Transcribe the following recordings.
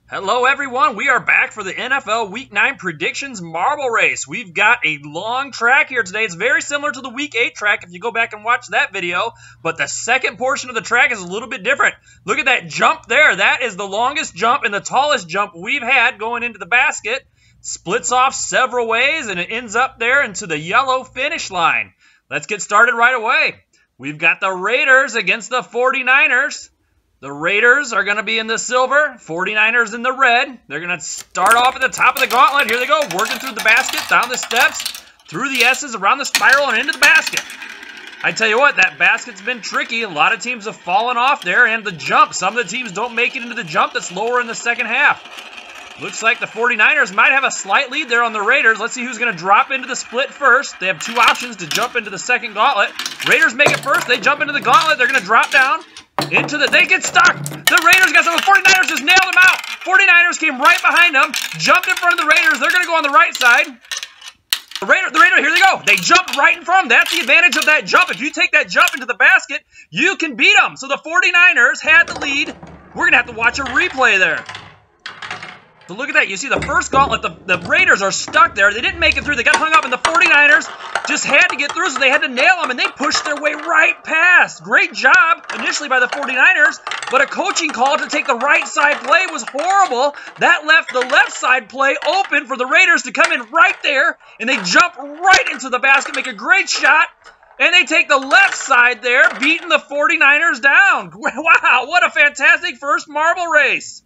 Hello everyone, we are back for the NFL Week 9 predictions marble race. We've got a long track here today. It's very similar to the Week 8 track if you go back and watch that video, but the second portion of the track is a little bit different. Look at that jump there. That is the longest jump and the tallest jump we've had going into the basket. Splits off several ways and it ends up there into the yellow finish line. Let's get started right away. We've got the Raiders against the 49ers. The Raiders are going to be in the silver, 49ers in the red. They're going to start off at the top of the gauntlet. Here they go, working through the basket, down the steps, through the S's, around the spiral, and into the basket. I tell you what, that basket's been tricky. A lot of teams have fallen off there, and the jump. Some of the teams don't make it into the jump that's lower in the second half. Looks like the 49ers might have a slight lead there on the Raiders. Let's see who's going to drop into the split first. They have two options to jump into the second gauntlet. Raiders make it first. They jump into the gauntlet. They're going to drop down. They get stuck. The Raiders got some. The 49ers just nailed them out. 49ers came right behind them, jumped in front of the Raiders. They're going to go on the right side. The Raiders, here they go. They jumped right in front of them. That's the advantage of that jump. If you take that jump into the basket, you can beat them. So the 49ers had the lead. We're going to have to watch a replay there. So look at that. You see the first gauntlet, the Raiders are stuck there. They didn't make it through. They got hung up, and the 49ers just had to get through, so they had to nail them, and they pushed their way right past. Great job initially by the 49ers, but a coaching call to take the right side play was horrible. That left the left side play open for the Raiders to come in right there, and they jump right into the basket, make a great shot, and they take the left side there, beating the 49ers down. Wow, what a fantastic first marble race.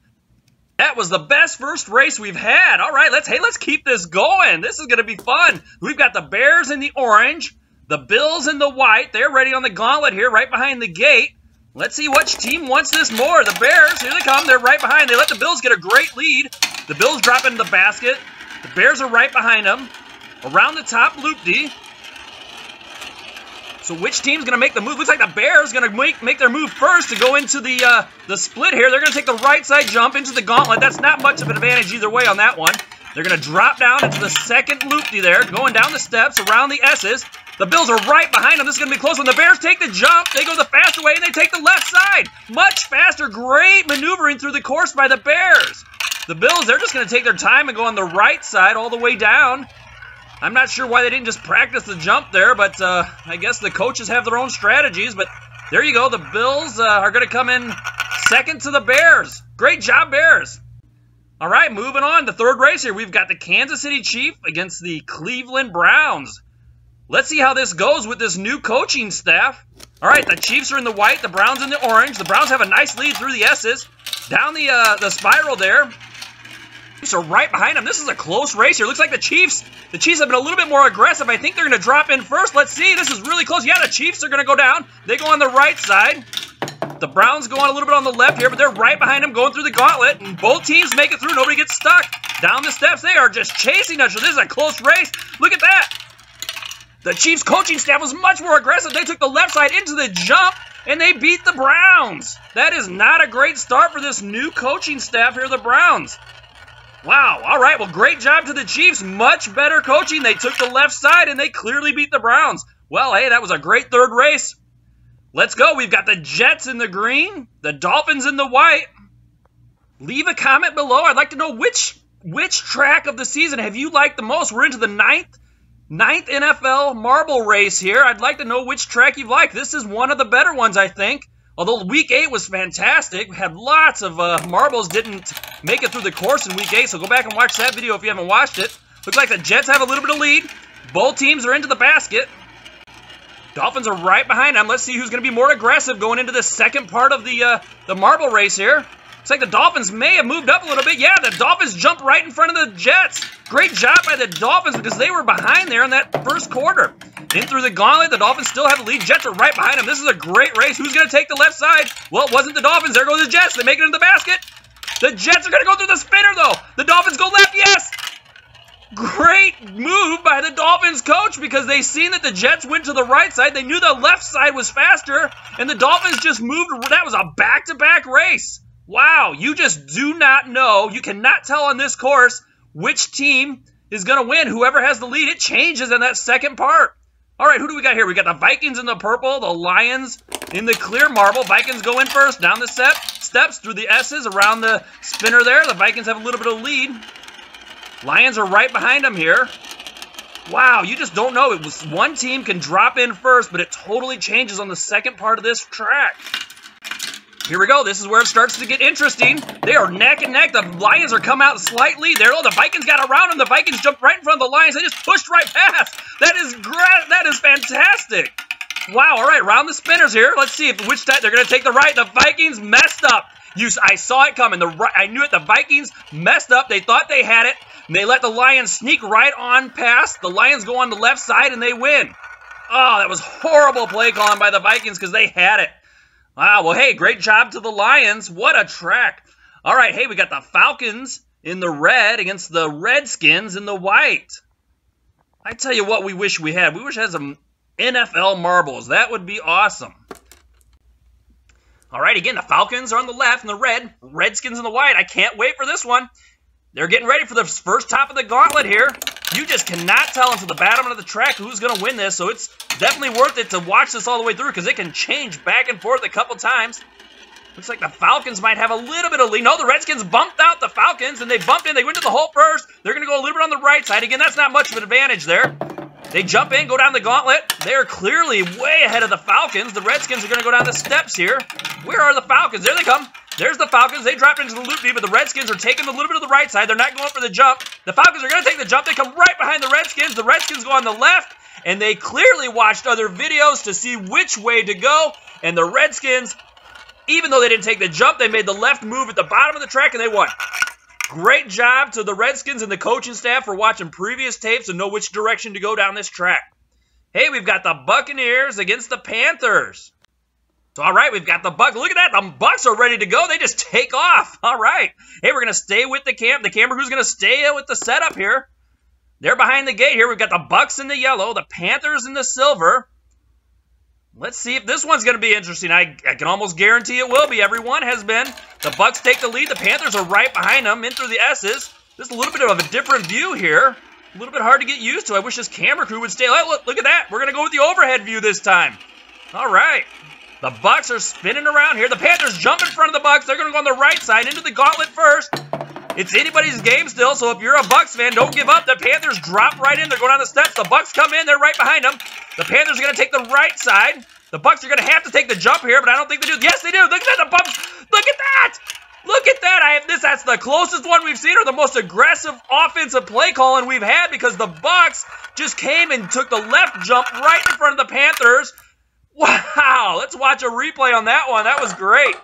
That was the best first race we've had. All right, let's keep this going. This is going to be fun. We've got the Bears in the orange, the Bills in the white. They're ready on the gauntlet here, right behind the gate. Let's see which team wants this more. The Bears, here they come. They're right behind. They let the Bills get a great lead. The Bills drop into the basket. The Bears are right behind them. Around the top, loop-dee. So which team's going to make the move? Looks like the Bears going to make their move first to go into the split here. They're going to take the right side jump into the gauntlet. That's not much of an advantage either way on that one. They're going to drop down into the second loop-dee there, going down the steps around the S's. The Bills are right behind them. This is going to be close. When the Bears take the jump, they go the faster way, and they take the left side. Much faster. Great maneuvering through the course by the Bears. The Bills, they're just going to take their time and go on the right side all the way down. I'm not sure why they didn't just practice the jump there, but I guess the coaches have their own strategies. But there you go. The Bills are going to come in second to the Bears. Great job, Bears. All right, moving on. The third race here. We've got the Kansas City Chiefs against the Cleveland Browns. Let's see how this goes with this new coaching staff. All right, the Chiefs are in the white, the Browns in the orange. The Browns have a nice lead through the S's. Down the spiral there. Chiefs are right behind them. This is a close race here. Looks like the Chiefs have been a little bit more aggressive. I think they're going to drop in first. Let's see. This is really close. Yeah, the Chiefs are going to go down. They go on the right side. The Browns go on a little bit on the left here, but they're right behind them going through the gauntlet. And both teams make it through. Nobody gets stuck. Down the steps, they are just chasing us. So this is a close race. Look at that. The Chiefs coaching staff was much more aggressive. They took the left side into the jump, and they beat the Browns. That is not a great start for this new coaching staff here, the Browns. Wow, all right, well, great job to the Chiefs. Much better coaching. They took the left side, and they clearly beat the Browns. Well, hey, that was a great third race. Let's go. We've got the Jets in the green, the Dolphins in the white. Leave a comment below. I'd like to know which track of the season have you liked the most. We're into the ninth NFL marble race here. I'd like to know which track you've liked. This is one of the better ones, I think. Although Week 8 was fantastic, we had lots of marbles didn't make it through the course in Week 8, so go back and watch that video if you haven't watched it. Looks like the Jets have a little bit of lead. Both teams are into the basket. Dolphins are right behind them. Let's see who's going to be more aggressive going into the second part of the marble race here. Looks like the Dolphins may have moved up a little bit. Yeah, the Dolphins jumped right in front of the Jets. Great job by the Dolphins because they were behind there in that first quarter. In through the gauntlet, the Dolphins still have the lead. Jets are right behind them. This is a great race. Who's going to take the left side? Well, it wasn't the Dolphins. There goes the Jets. They make it into the basket. The Jets are going to go through the spinner, though. The Dolphins go left. Yes! Great move by the Dolphins coach because they seen that the Jets went to the right side. They knew the left side was faster, and the Dolphins just moved. That was a back-to-back race. Wow, you just do not know. You cannot tell on this course which team is going to win. Whoever has the lead, it changes in that second part. All right, who do we got here? We got the Vikings in the purple, the Lions in the clear marble. Vikings go in first, down the steps through the S's, around the spinner there. The Vikings have a little bit of lead. Lions are right behind them here. Wow, you just don't know. It was one team can drop in first, but it totally changes on the second part of this track. Here we go. This is where it starts to get interesting. They are neck and neck. The Lions are come out slightly there. Oh, the Vikings got around them. The Vikings jumped right in front of the Lions. They just pushed right past. That is fantastic. Wow. All right, round the spinners here. Let's see which side they're going to take the right. The Vikings messed up. I saw it coming. I knew it. The Vikings messed up. They thought they had it. And they let the Lions sneak right on past. The Lions go on the left side and they win. Oh, that was horrible play calling by the Vikings because they had it. Wow, well, hey, great job to the Lions. What a track. All right, hey, we got the Falcons in the red against the Redskins in the white. I tell you what we wish we had. We wish we had some NFL marbles. That would be awesome. All right, again, the Falcons are on the left in the red. Redskins in the white. I can't wait for this one. They're getting ready for the first top of the gauntlet here. You just cannot tell until the bottom of the track who's going to win this, so it's definitely worth it to watch this all the way through because it can change back and forth a couple times. Looks like the Falcons might have a little bit of lead. No, the Redskins bumped out the Falcons, and they bumped in. They went to the hole first. They're going to go a little bit on the right side. Again, that's not much of an advantage there. They jump in, go down the gauntlet. They're clearly way ahead of the Falcons. The Redskins are going to go down the steps here. Where are the Falcons? There they come. There's the Falcons. They dropped into the loop-de, but the Redskins are taking a little bit of the right side. They're not going for the jump. The Falcons are going to take the jump. They come right behind the Redskins. The Redskins go on the left, and they clearly watched other videos to see which way to go. And the Redskins, even though they didn't take the jump, they made the left move at the bottom of the track, and they won. Great job to the Redskins and the coaching staff for watching previous tapes and know which direction to go down this track. Hey, we've got the Buccaneers against the Panthers. So, all right, we've got the Bucs. Look at that. The Bucs are ready to go. They just take off. All right. Hey, we're going to stay with the camera crew's going to stay with the setup here. They're behind the gate here. We've got the Bucs in the yellow, the Panthers in the silver. Let's see if this one's going to be interesting. I can almost guarantee it will be. Everyone has been. The Bucs take the lead. The Panthers are right behind them in through the S's. Just a little bit of a different view here. A little bit hard to get used to. I wish this camera crew would stay. Look at that. We're going to go with the overhead view this time. All right. The Bucs are spinning around here. The Panthers jump in front of the Bucs. They're going to go on the right side into the gauntlet first. It's anybody's game still, so if you're a Bucs fan, don't give up. The Panthers drop right in. They're going down the steps. The Bucs come in. They're right behind them. The Panthers are going to take the right side. The Bucs are going to have to take the jump here, but I don't think they do. Yes, they do. Look at that. The Bucs. Look at that. Look at that. That's the closest one we've seen, or the most aggressive offensive play calling we've had, because the Bucs just came and took the left jump right in front of the Panthers. Wow. Let's watch a replay on that one. That was great.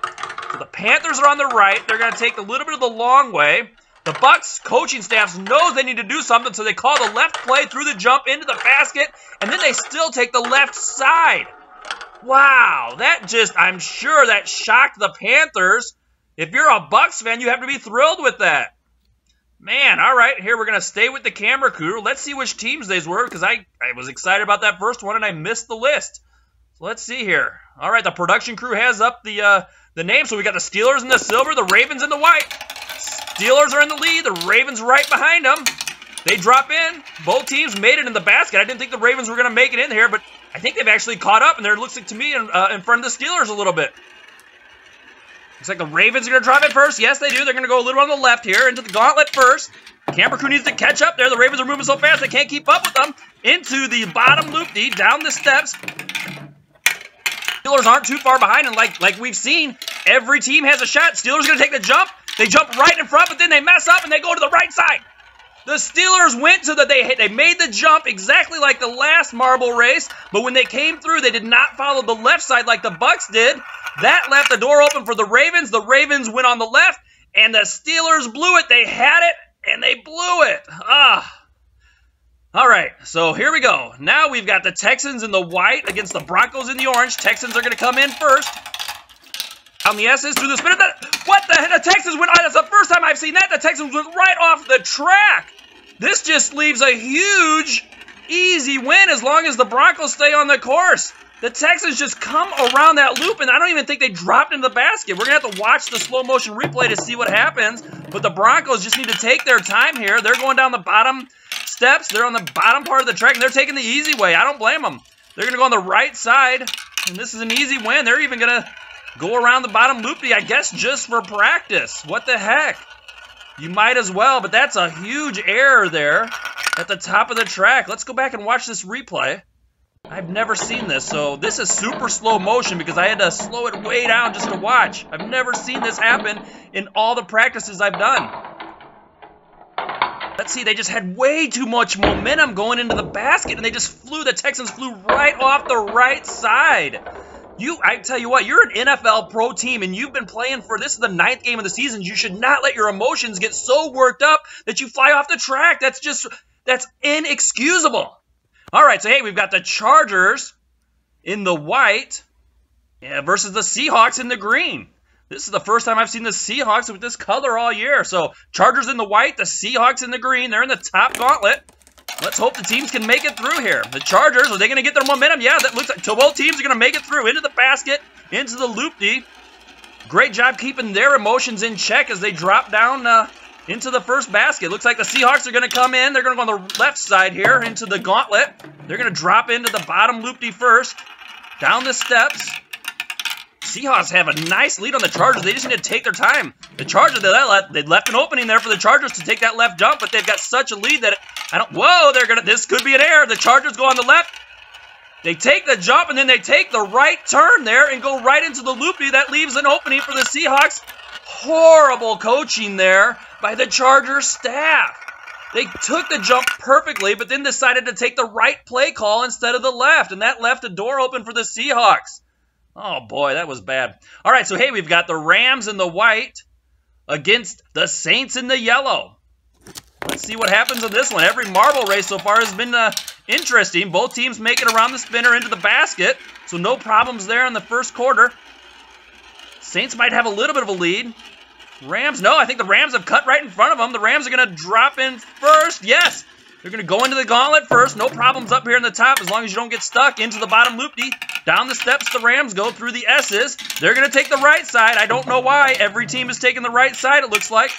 So the Panthers are on the right. They're going to take a little bit of the long way. The Bucs coaching staff knows they need to do something, so they call the left play through the jump into the basket, and then they still take the left side. Wow, I'm sure that shocked the Panthers. If you're a Bucs fan, you have to be thrilled with that. Man, all right, here we're going to stay with the camera crew. Let's see which teams these were, because I was excited about that first one, and I missed the list. So let's see here. All right, the production crew has up the name. So we got the Steelers in the silver, the Ravens in the white. Steelers are in the lead. The Ravens right behind them. They drop in. Both teams made it in the basket. I didn't think the Ravens were going to make it in here, but I think they've actually caught up, and there looks like to me in front of the Steelers a little bit. Looks like the Ravens are going to drop it first. Yes, they do. They're going to go a little on the left here into the gauntlet first. Camera crew needs to catch up there. The Ravens are moving so fast they can't keep up with them. Into the bottom loop-de, down the steps. Steelers aren't too far behind, and like we've seen, every team has a shot. Steelers are going to take the jump. They jump right in front, but then they mess up and they go to the right side. The Steelers went to they made the jump exactly like the last marble race, but when they came through, they did not follow the left side like the Bucs did. That left the door open for the Ravens. The Ravens went on the left, and the Steelers blew it. They had it, and they blew it. All right, so here we go. Now we've got the Texans in the white against the Broncos in the orange. Texans are going to come in first. On the S's through the spin. What the heck? The Texans went. That's the first time I've seen that. The Texans went right off the track. This just leaves a huge, easy win as long as the Broncos stay on the course. The Texans just come around that loop, and I don't even think they dropped into the basket. We're going to have to watch the slow motion replay to see what happens, but the Broncos just need to take their time here. They're going down the bottom steps. They're on the bottom part of the track, and they're taking the easy way. I don't blame them. They're going to go on the right side, and this is an easy win. They're even going to go around the bottom loopy, I guess, just for practice. What the heck? You might as well, but that's a huge error there at the top of the track. Let's go back and watch this replay. I've never seen this, so this is super slow motion because I had to slow it way down just to watch. I've never seen this happen in all the practices I've done. Let's see, they just had way too much momentum going into the basket, and they just flew. The Texans flew right off the right side. I tell you what, you're an NFL pro team, and you've been playing for, this is the 9th game of the season. You should not let your emotions get so worked up that you fly off the track. That's inexcusable. All right, so hey, we've got the Chargers in the white versus the Seahawks in the green. This is the first time I've seen the Seahawks with this color all year. So Chargers in the white, the Seahawks in the green. They're in the top gauntlet. Let's hope the teams can make it through here. The Chargers, are they going to get their momentum? Yeah, that looks like both teams are going to make it through into the basket, into the loop-de. Great job keeping their emotions in check as they drop down into the first basket. Looks like the Seahawks are going to come in. They're going to go on the left side here into the gauntlet. They're going to drop into the bottom loop-de first. Down the steps. Seahawks have a nice lead on the Chargers. They just need to take their time. The Chargers, they left an opening there for the Chargers to take that left jump, but they've got such a lead that this could be an error. The Chargers go on the left. They take the jump, and then they take the right turn there and go right into the loopy. That leaves an opening for the Seahawks. Horrible coaching there by the Chargers staff. They took the jump perfectly, but then decided to take the right play call instead of the left, and that left a door open for the Seahawks. Oh, boy, that was bad. All right, so, hey, we've got the Rams in the white against the Saints in the yellow. Let's see what happens in this one. Every marble race so far has been interesting. Both teams make it around the spinner into the basket, so no problems there in the first quarter. Saints might have a little bit of a lead. Rams, no, I think the Rams have cut right in front of them. The Rams are going to drop in first. Yes, they're going to go into the gauntlet first. No problems up here in the top as long as you don't get stuck into the bottom loop-de. Down the steps, the Rams go through the S's. They're going to take the right side. I don't know why. Every team is taking the right side, it looks like.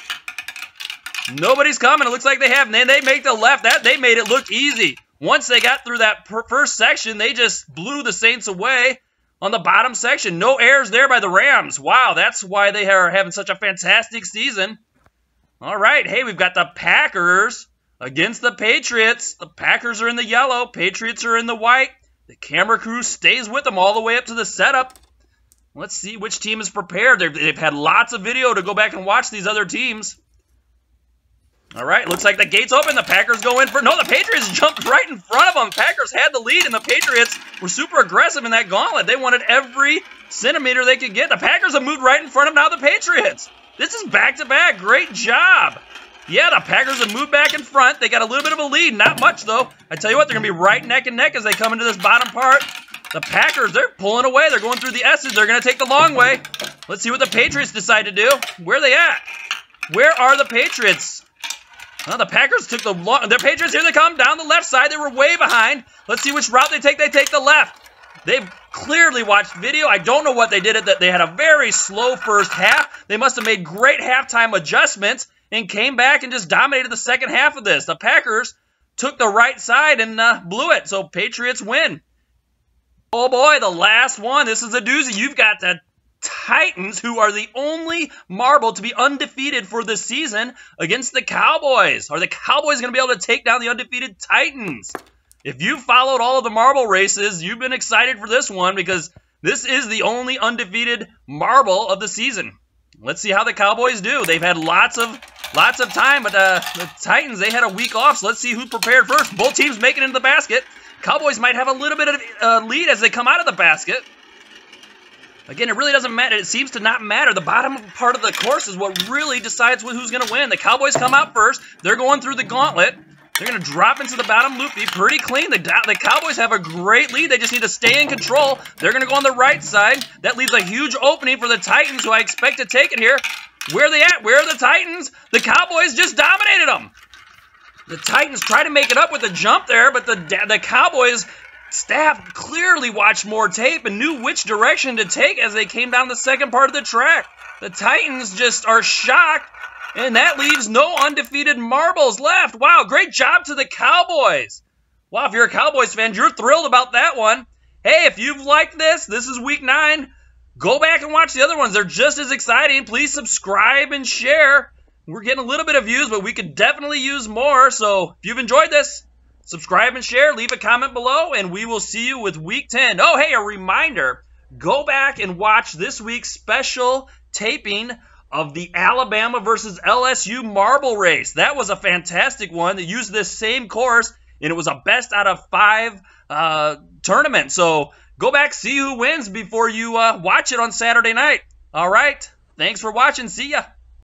Nobody's coming. It looks like they have. And then they make the left. They made it look easy. Once they got through that first section, they just blew the Saints away on the bottom section. No errors there by the Rams. Wow, that's why they are having such a fantastic season. All right, hey, we've got the Packers against the Patriots. The Packers are in the yellow. Patriots are in the white. The camera crew stays with them all the way up to the setup. Let's see which team is prepared. They've had lots of video to go back and watch these other teams. All right, looks like the gate's open. The Packers go in for... No, the Patriots jumped right in front of them. Packers had the lead, and the Patriots were super aggressive in that gauntlet. They wanted every centimeter they could get. The Packers have moved right in front of now the Patriots. This is back-to-back. Great job. Yeah, the Packers have moved back in front. They got a little bit of a lead. Not much, though. I tell you what, they're going to be right neck and neck as they come into this bottom part. The Packers, they're pulling away. They're going through the S's. They're going to take the long way. Let's see what the Patriots decide to do. Where are they at? Where are the Patriots? Well, the Packers took the Patriots, here they come, down the left side. They were way behind. Let's see which route they take. They take the left. They've clearly watched video. I don't know what they did. They had a very slow first half. They must have made great halftime adjustments and came back and just dominated the second half of this. The Packers took the right side and blew it, so Patriots win. Oh, boy, the last one. This is a doozy. You've got the Titans, who are the only marble to be undefeated for this season, against the Cowboys. Are the Cowboys going to be able to take down the undefeated Titans? If you've followed all of the marble races, you've been excited for this one because this is the only undefeated marble of the season. Let's see how the Cowboys do. They've had lots of time, but the Titans, they had a week off, so let's see who's prepared first. Both teams making it into the basket. Cowboys might have a little bit of lead as they come out of the basket. Again, it really doesn't matter. It seems to not matter. The bottom part of the course is what really decides who's going to win. The Cowboys come out first. They're going through the gauntlet. They're going to drop into the bottom loopy pretty clean. The Cowboys have a great lead. They just need to stay in control. They're going to go on the right side. That leaves a huge opening for the Titans, who I expect to take it here. Where are they at? Where are the Titans? The Cowboys just dominated them. The Titans try to make it up with a jump there, but the Cowboys staff clearly watched more tape and knew which direction to take as they came down the second part of the track. The Titans just are shocked And that leaves no undefeated marbles left. Wow, great job to the Cowboys. Wow, if you're a Cowboys fan, you're thrilled about that one. Hey, if you've liked this is week 9. Go back and watch the other ones. They're just as exciting. Please subscribe and share. We're getting a little bit of views, but we could definitely use more. So if you've enjoyed this, subscribe and share. Leave a comment below, and we will see you with week 10. Oh, hey, a reminder. Go back and watch this week's special taping of the Alabama versus LSU marble race. That was a fantastic one that used this same course, and it was a best out of 5 tournament. So go back, see who wins before you watch it on Saturday night. All right. Thanks for watching. See ya.